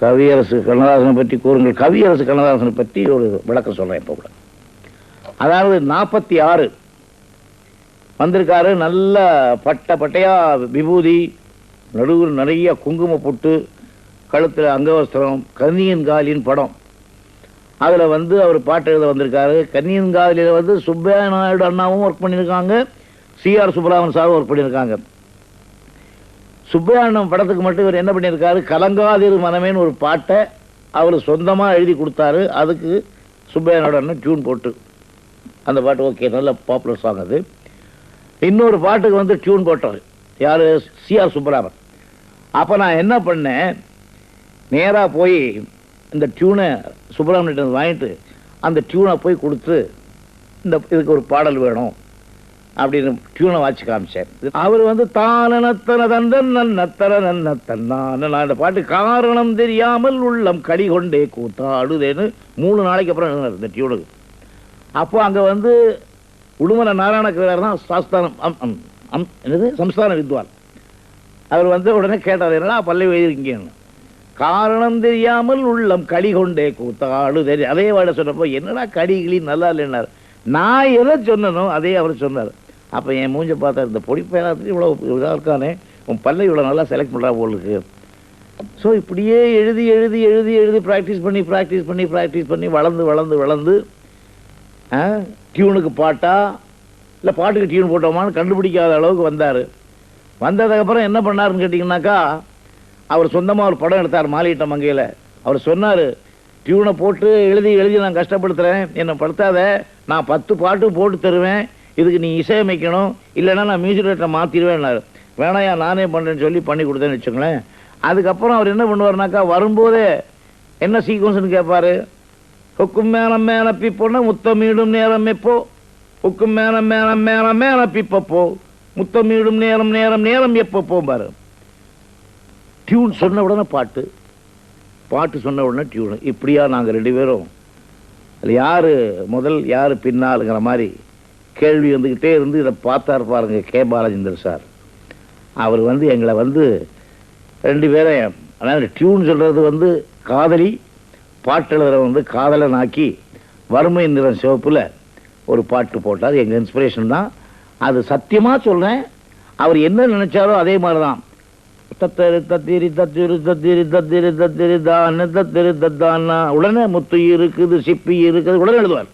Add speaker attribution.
Speaker 1: கவியரசு கண்ணதாசனை பற்றி கூறுங்கள். கவியரசு கண்ணதாசனை பற்றி ஒரு விளக்கம் சொல்றேன். இப்போ கூட அதாவது 46 வந்திருக்காரு. நல்ல பட்டையா விபூதி, நடுவில் நிறைய குங்கும பொட்டு, கழுத்தில் அங்கவஸ்திரம், கன்னியன் காலின் படம். அதில் அவர் பாட்டு எழுத வந்திருக்காரு. கன்னியன் காலில் சுப்பையா நாயுடு அண்ணாவும் ஒர்க் பண்ணியிருக்காங்க, சிஆர் சுப்பராமன் சாரும் ஒர்க் பண்ணியிருக்காங்க. சுப்பையா அண்ணன் படத்துக்கு மட்டும் இவர் என்ன பண்ணியிருக்காரு, கலங்காதிரு மனமேன்னு ஒரு பாட்டை அவர் சொந்தமாக எழுதி கொடுத்தாரு. அதுக்கு சுப்பையா நாயுடு அண்ணன் டியூன் போட்டு அந்த பாட்டு ஓகே, நல்ல பாப்புலர் சாங் அது. இன்னொரு பாட்டுக்கு டியூன் போட்டார் யார், சிஆர் சுப்பராமன். அப்போ நான் என்ன பண்ணேன், நேராக போய் இந்த டியூனை சுப்பராமன் வாங்கிட்டு அந்த டியூனை போய் கொடுத்து இதுக்கு ஒரு பாடல் வேணும் அப்படின்னு டியூனை வாட்சி காமிச்சார். அவர் தானத்தன தந்தன் நன்னத்தர நன்னத்தன்னான அந்த பாட்டு காரணம் தெரியாமல் உள்ளம் களி கொண்டே கூத்தாடுதேன்னு 3 நாளைக்கு அப்புறம் எழுதினார் இந்த டியூனுக்கு. அப்போ அங்கே உடுமலை நாராயணக்கிழார் தான் சாஸ்தானம் என்னது சம்ஸ்தான வித்வான். அவர் உடனே கேட்டார், என்னடா பல்லவி எழுதிருக்கீங்கன்னு. காரணம் தெரியாமல் உள்ளம் களி கொண்டே கூத்தாடு தெரிய அதே வாட சொன்னப்போ என்னடா கடிகளி நல்லா இல்லைன்னார். நான் எதை சொன்னனோ அதே அவர் சொன்னார். அப்போ என் மூஞ்ச பார்த்தா, இந்த பொடி பேராத்திரி இவ்வளோ இதாக இருக்கானே, உன் பல்லை இவ்வளோ நல்லா செலக்ட் பண்ணுறா போலுக்கு. ஸோ இப்படியே எழுதி எழுதி எழுதி எழுதி ப்ராக்டிஸ் பண்ணி வளர்ந்து டியூனுக்கு பாட்டா இல்லை பாட்டுக்கு டியூன் போட்டோமான்னு கண்டுபிடிக்காத அளவுக்கு வந்தார். வந்ததுக்கப்புறம் என்ன பண்ணாருன்னு கேட்டிங்கன்னாக்கா, அவர் சொந்தமாக ஒரு படம் எடுத்தார் மாலிட்ட மங்கையில். அவர் சொன்னார், டியூனை போட்டு எழுதி எழுதி நான் கஷ்டப்படுத்துகிறேன், என்னை படுத்தாத, நான் 10 பாட்டு போட்டு தருவேன், இதுக்கு நீ இசையமைக்கணும், இல்லைன்னா நான் மியூசிக் டைரக்டரை மாற்றிடுவேன்னாரு. வேணாயா நானே பண்ணுறேன்னு சொல்லி பண்ணி கொடுத்தேன்னு வச்சுங்களேன். அதுக்கப்புறம் அவர் என்ன பண்ணுவார்னாக்கா, வரும்போதே என்ன சீக்வன்ஸ்னு கேட்பார். ஹுக்கும் மேலம் மேல பிப்போன்னா முத்தமீடும் நேரம் எப்போ, ஹுக்கும் மேலம் மேலம் மேலம் மேல பிப்பப்போ, முத்தமீடும் நேரம் நேரம் நேரம் எப்போ போம்பாரு. டியூன் சொன்ன உடனே பாட்டு சொன்ன உடனே டியூனு. இப்படியா நாங்கள் 2 பேரும் அதில் யார் முதல் யார் பின்னாலுங்கிற மாதிரி கேள்வி வந்துக்கிட்டே இருந்து இதை பார்த்தார் பாருங்க கே பாலச்சந்தர் சார். அவர் எங்களை 2 பேரையும், அதாவது டியூன் சொல்கிறது காதலி, பாட்டு எழுதுற காதலனாக்கி வறுமை நிறம் சிவப்பில் ஒரு பாட்டு போட்டார். எங்கள் இன்ஸ்பிரேஷன் தான் அது. சத்தியமாக சொல்கிறேன், அவர் என்ன நினைச்சாரோ அதே மாதிரி தான். உடனே முத்து இருக்குது, சிப்பி இருக்குது, உடனே எழுதுவார்.